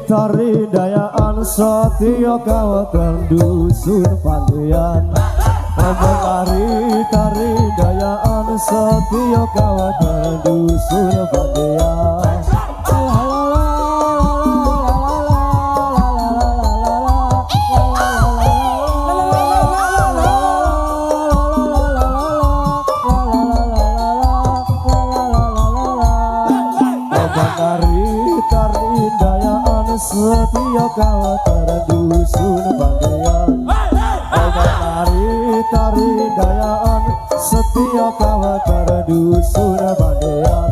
Tari dayaan satya kawatan dusun pandian. Tari dayaan satya kawatan dusun pandian. Setia kawatan dusun pandian. Tari dayaan setia kawatan dusun pandian.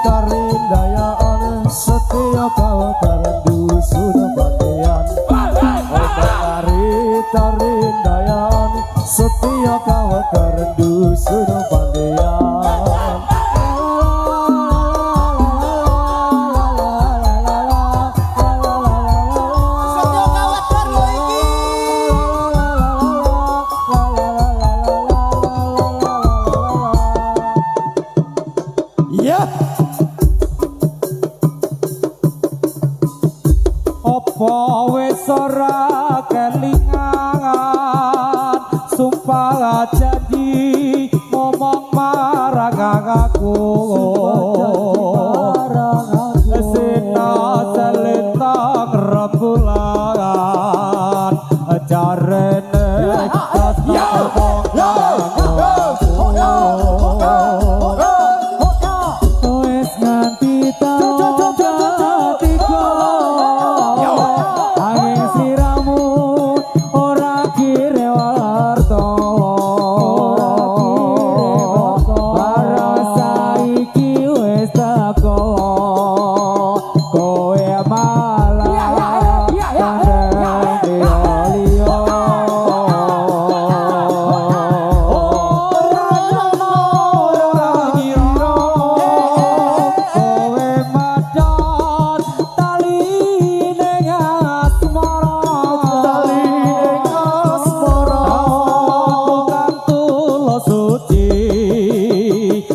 Tari dayaan setia kawatan dusun pandian. Tari dayaan setia kawatan dusun pandian. Apa wis ora kelingan sumpah janji ngomong marang aku sina selintang rembulan jarene wis nganti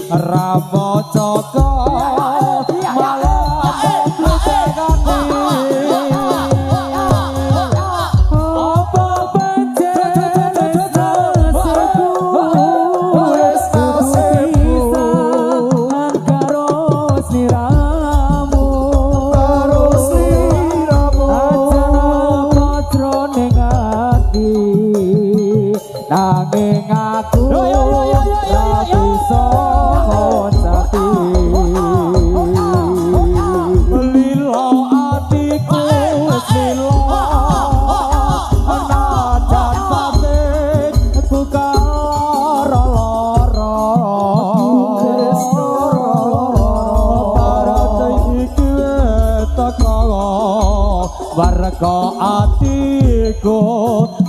Ramo Joko malam tegani apa pancen wis pisan karo sliramu aja pojroning ati nanging aku ra bisa warga atiku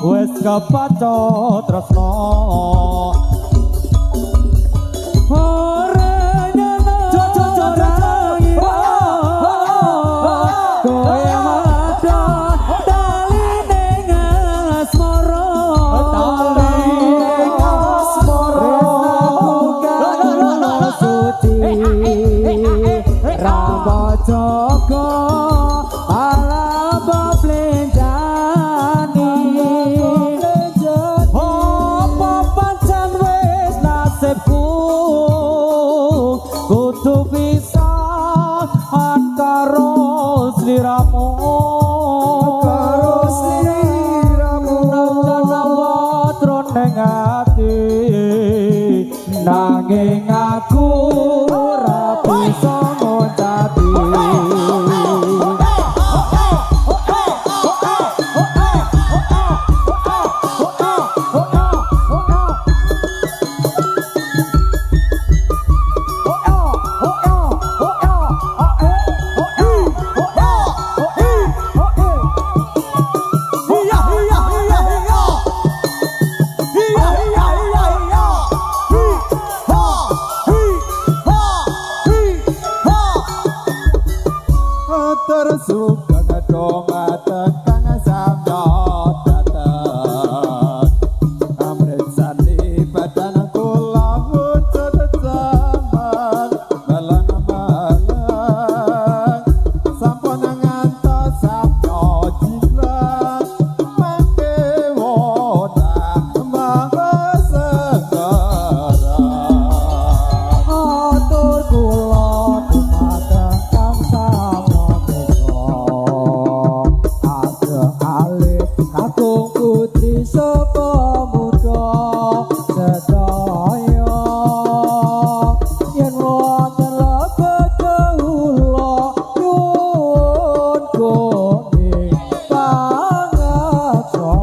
wis kepacut tresno nanging aku ora bisa ngoncati tersuka dong tekang samyo dateng amresan di badan kula wujud zaman malang-malang sampun ngantos samyo jilat mangke wodah mahasegara atur kula dumateng kang kakung putri sapa muda sedaya yen wonten kawula nyuwun kuning pangaksa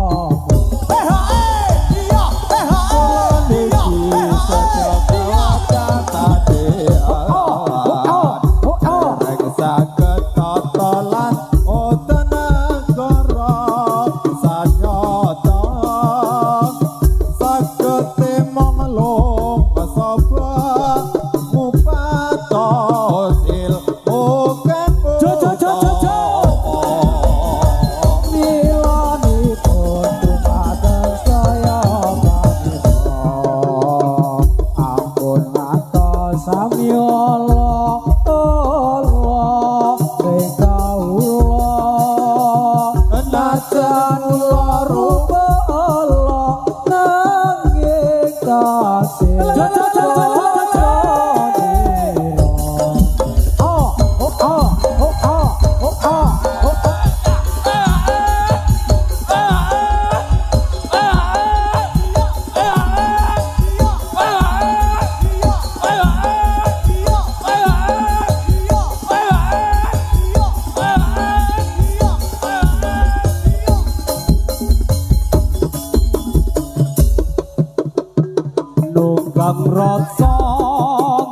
nunggang rasa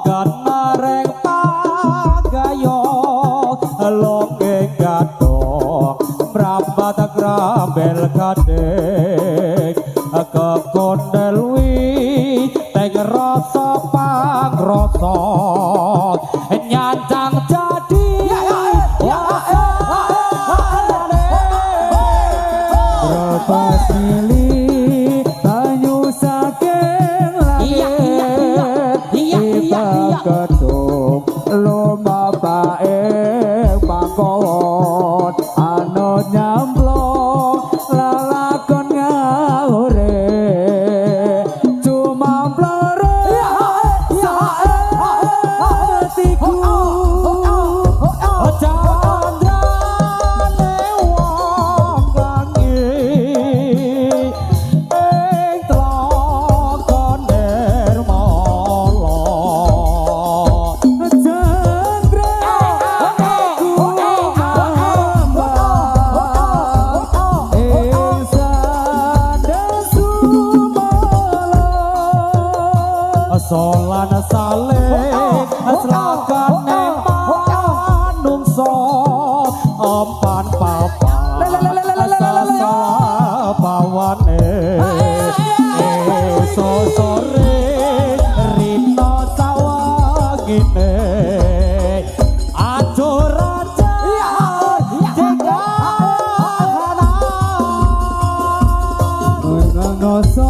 ganareng pagayo longe gadok mrambat grambel kadek kekondel wi teng rasa pangrasa nyancang jadi Repas milih banyu saking ketuk lomba bae mangkon anu nyamplung lalakon ngaure cuma plere saetiku candrane wong langi ing tlokon dermala solan saleh selakane manungsa empan papan sasa bawane sosore rino sawangine acur aja jegana ngoso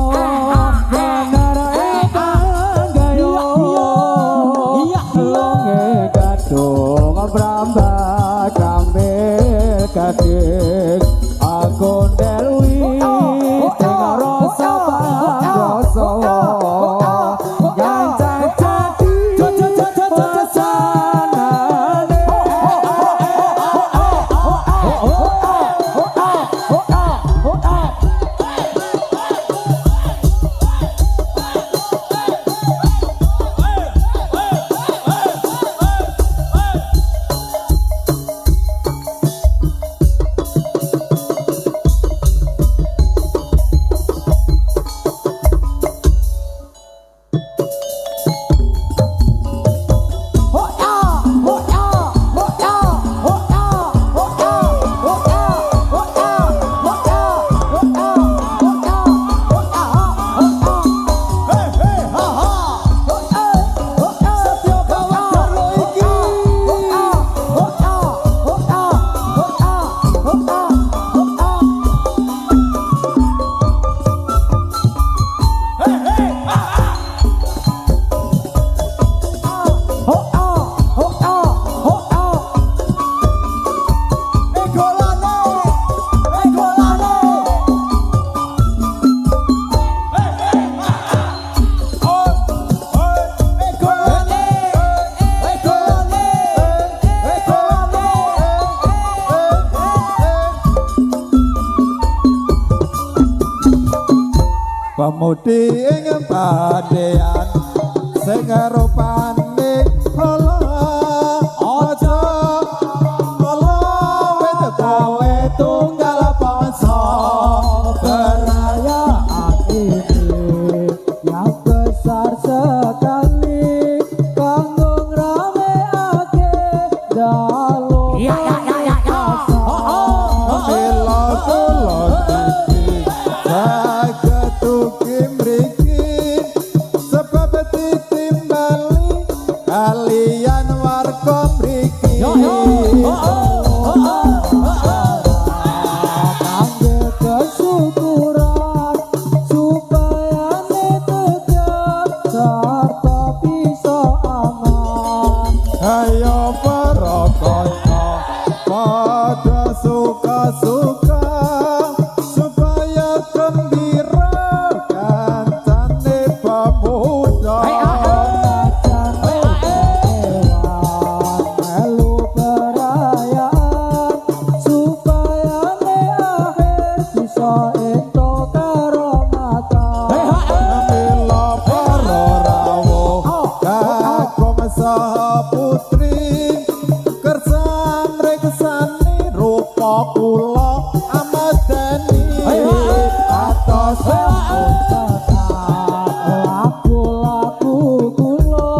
pamudi ing padhean sing rupane ala aja ala wit kowe tunggal pangsa Perayaan ini yang besar sekali kanggo ngrameake dalu Bila kula iki jagat ugi mriki sebab ditimbali kalian warga mriki kangge kesyukuran supaya tegak sarta bisa aman. ayo para kanca pada suka-suka supaya gembira kancane pemuda Melu perayaan supaya akhir bisa ento karomatan. Mila para rawuh kagum saha putri kersa mreksani rupa kula amadani atos Laku-laku kula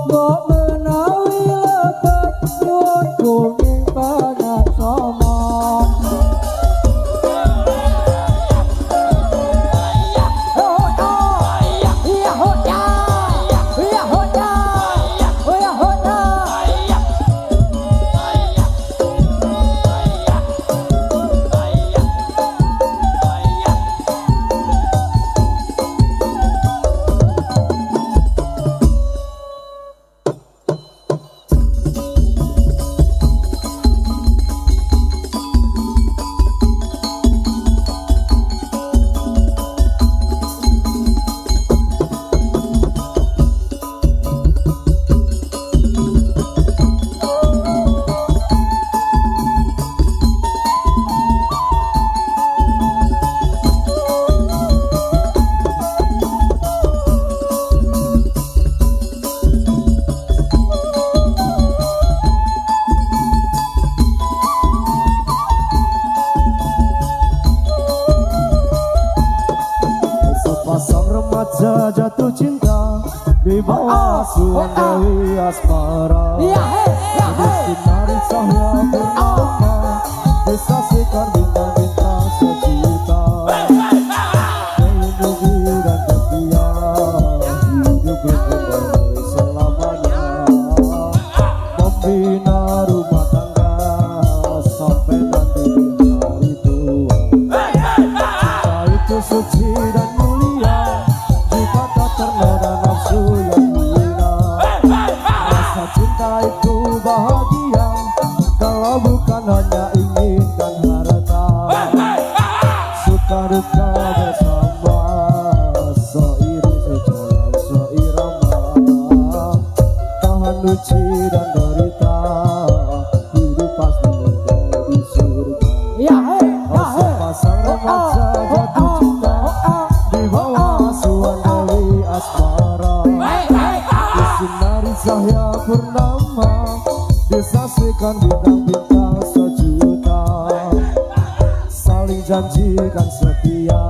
mbok menawi lebet nyuwun kuning banyak sama. Sepasang remaja jatuh cinta di bawah asuhan Dewi Asmara. Bersinar cahaya purnama disaksikan bintang-bintang sejuta. Melindungi dan setia hidup berkembang selamanya. Membina rumah tangga sampai nanti di hari tua. Cinta itu suci dan mulia jika tak ternoda nafsu yang hina. Rasa cinta itu bahagia kalau bukan hanya inginkan harta. Suka duka bersama seiring sejalan seirama. Tahan uji dan derita hidup pasti menjadi surga. Sepasang remaja jatuh cinta di bawah asuhan Dewi Asmara. Disinari cahaya purnama disaksikan bintang-bintang sejuta. Saling janjikan setia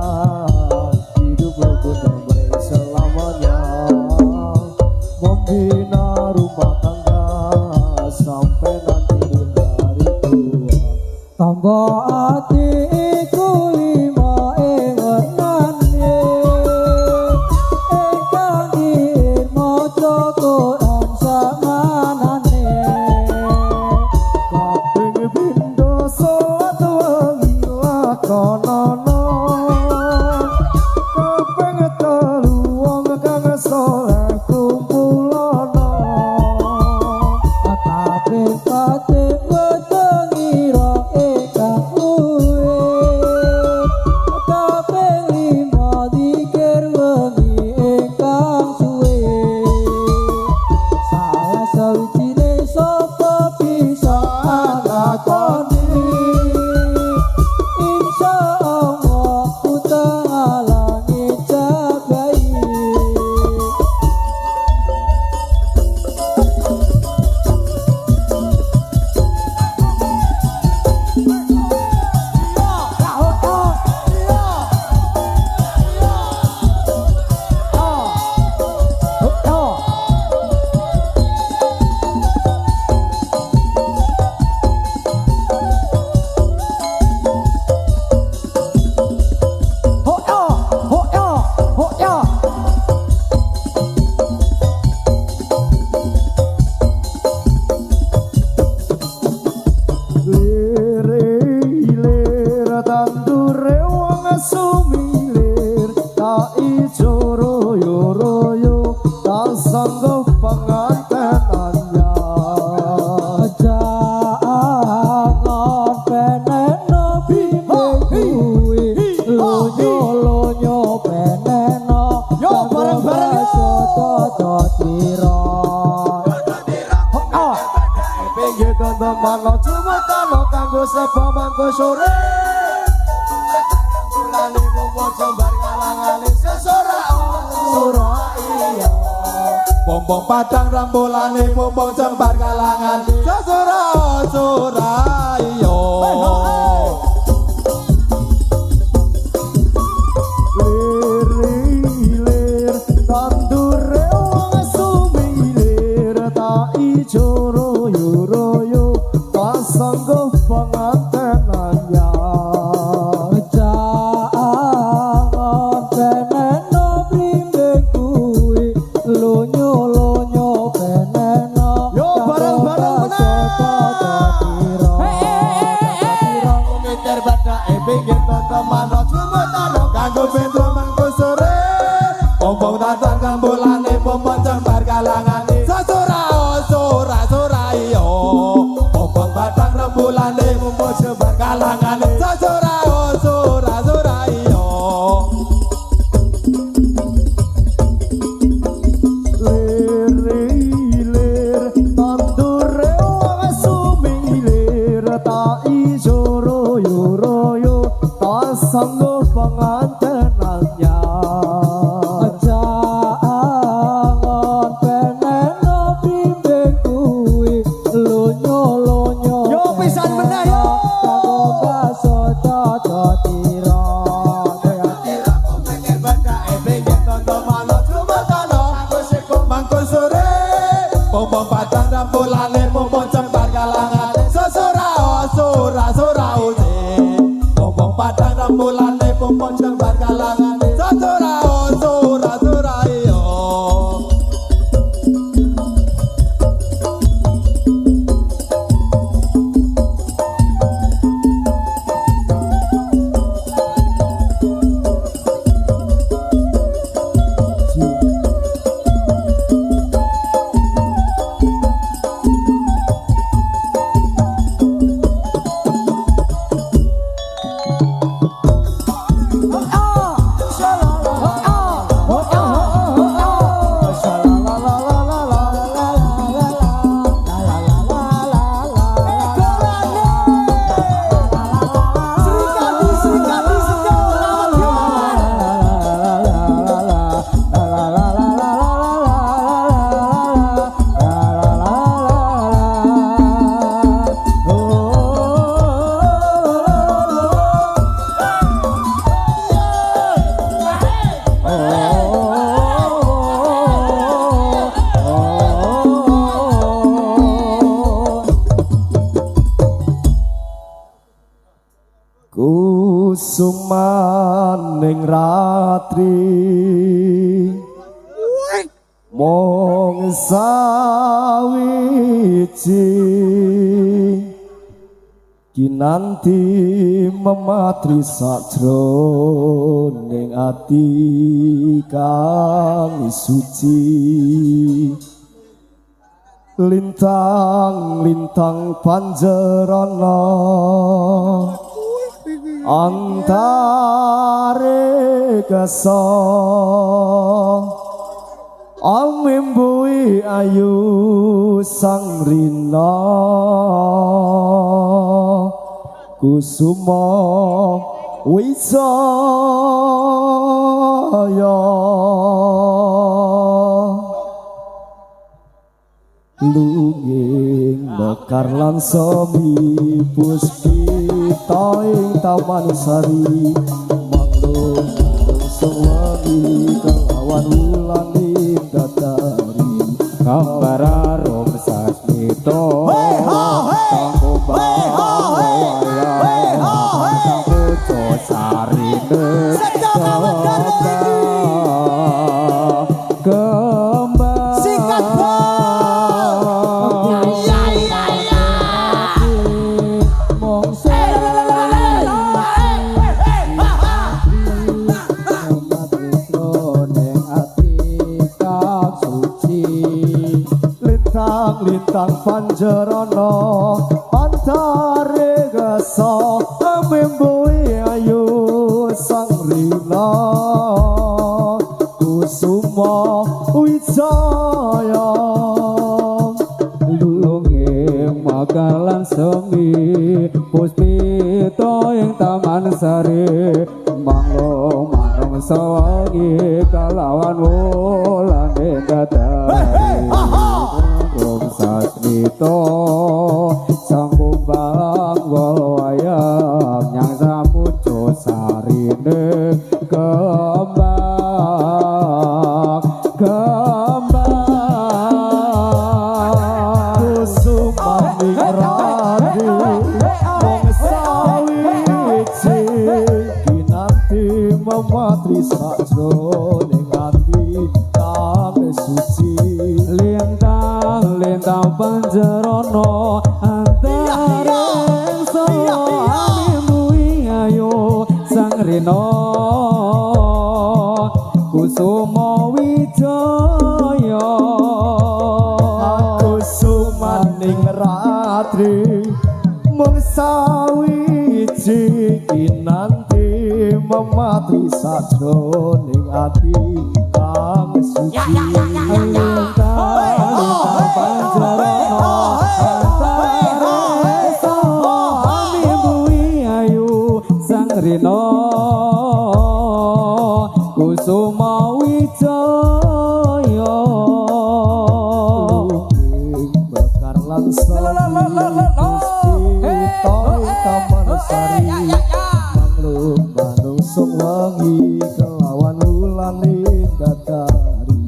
hidup rukun damai selamanya. Membina rumah tangga sampai nanti di hari tua. Tambah hati iku lima engenane engkang diin maca Quran samanane. Kaping pindho salat wengi lakonono. Kaping telu wong kang saleh kumpulono. Kaping papat wetengira engkang temano jumutano kanggo sapa mangko sore bulane mumpung jembar kalangane sesora iya Pompong padang rambulane pompong jembar kalangan sesora iyo lir tandure wong sumilir tak ijo royo pasanggo pangantenan ya jangan peneno brimbe kuwi lonyo peneno yo bareng-bareng meter badake pinggir teman jumutano kanggo bendro mangko sore pompong tatang kambulane pompong jembar kalangane sora iyo pompong padang rambulane pompong jembar kalangane sora iyo lir tandure wong sumilir tak ijo royo sanggo pangantenan ya jangan peneno bimbing kuwi lonyo yo pisan meneh yo kanggo baso tata tira tira pengen badake pengen tondo mano jumutano mangko sore pompong padang rambulane pompong jembar kalangane sora use pompong padang rambulane pompong jembar kalangane sora iyo kusumaning ratri mong sawiji kinanti mematri sajroning ati kang suci lintang panjerana antare kasa amimbui ayu sang rina kusuma wisaya lunging mekar lan semi puspita ing taman sari manglung sewangi kelawan wulan ing dadari gambar arum sasmita kanggo bawa sang pucuk sarine lintang panjerana antare gasa amimbui ayu sang rina kusuma wijaya lulunge makalan bekalan semi puspita ing taman sari manglo manung sawangi kalawan wulan datari rum sasmito sang kumbang wayang nyang sapucuk sarine kembang kusumaning radi wong sawiji kinanti mematri sajroning ati kang suci lintang panjerono antara sawamimu ayo sang rino kusuma wijaya kusumaning ratri mung sawiji kinanti mematri sajroning ati kang suci lintang panjerono antara sawamimu ayu sang rino kusuma wijaya bakar lan puspita taman sari manglung manungsung wangi kelawan wulan datari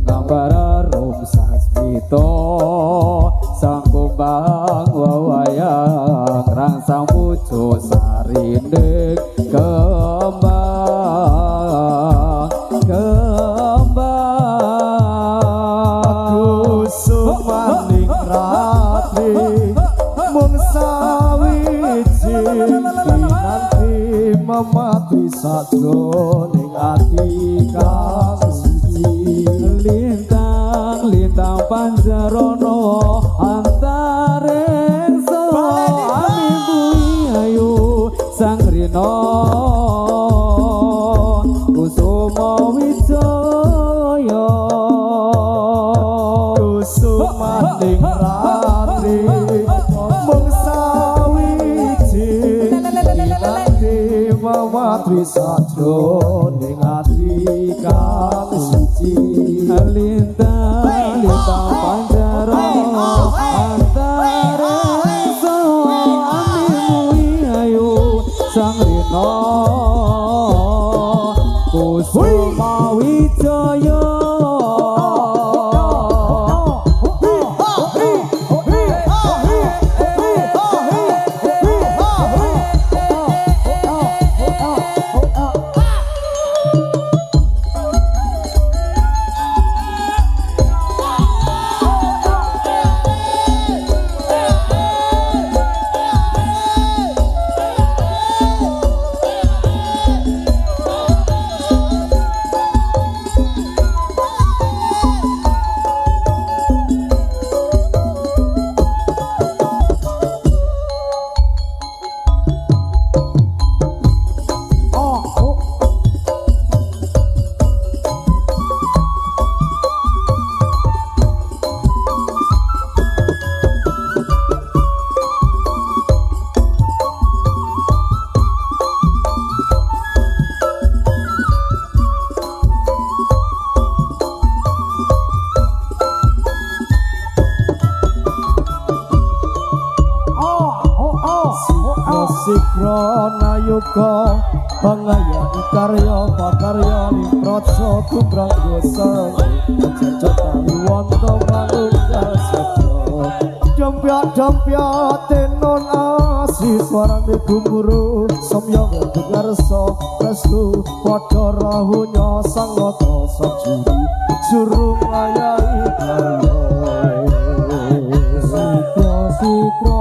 ngambara rum sasmito sang kumbang wayang rangsang pucuk sarindek kembang kusumaning ratri mung sawiji kinanti mematri sajroning ati kang suci lintang panjerono antare sawamimu ayu sang rino kusuma wijaya kusumaning ratri mung sawiji kinanti mematri sajroning ati kang suci lintang panjerono antara sawamimu ayu sang rino kusuma wijaya Sikrona yuga pangayang karya pakarya protso tumrang dosa jejak wonten manunggal setya Dampya tenon asih suarane gumuru samya ngarso restu padha rahunya sang nata sajuri juru ayahi karya sikro